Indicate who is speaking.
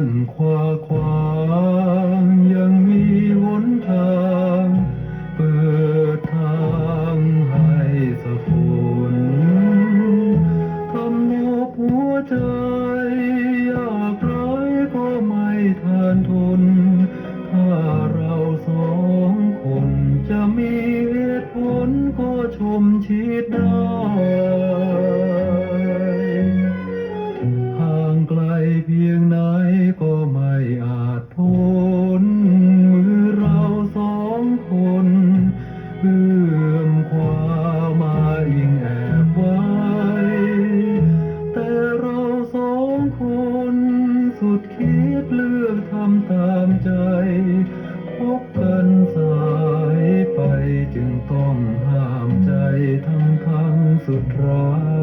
Speaker 1: นขวาขวางยังมีหนทางเปิดทางให้สักคนทำนบหัวใจอยากไร้ก็ไม่ทานทนถ้าเราสองคนจะมีเหตุผลก็ชมชิดได้ ห่างไกลเพียงไหนก็ไม่อาจพ้นมือเราสองคนเอื้อมคว้ามาอิงแอบไว้แต่เราสองคนสุดคิดเลือกทำตามใจพบกันสายไปจึงต้องห้ามใจทั้งสุดรัก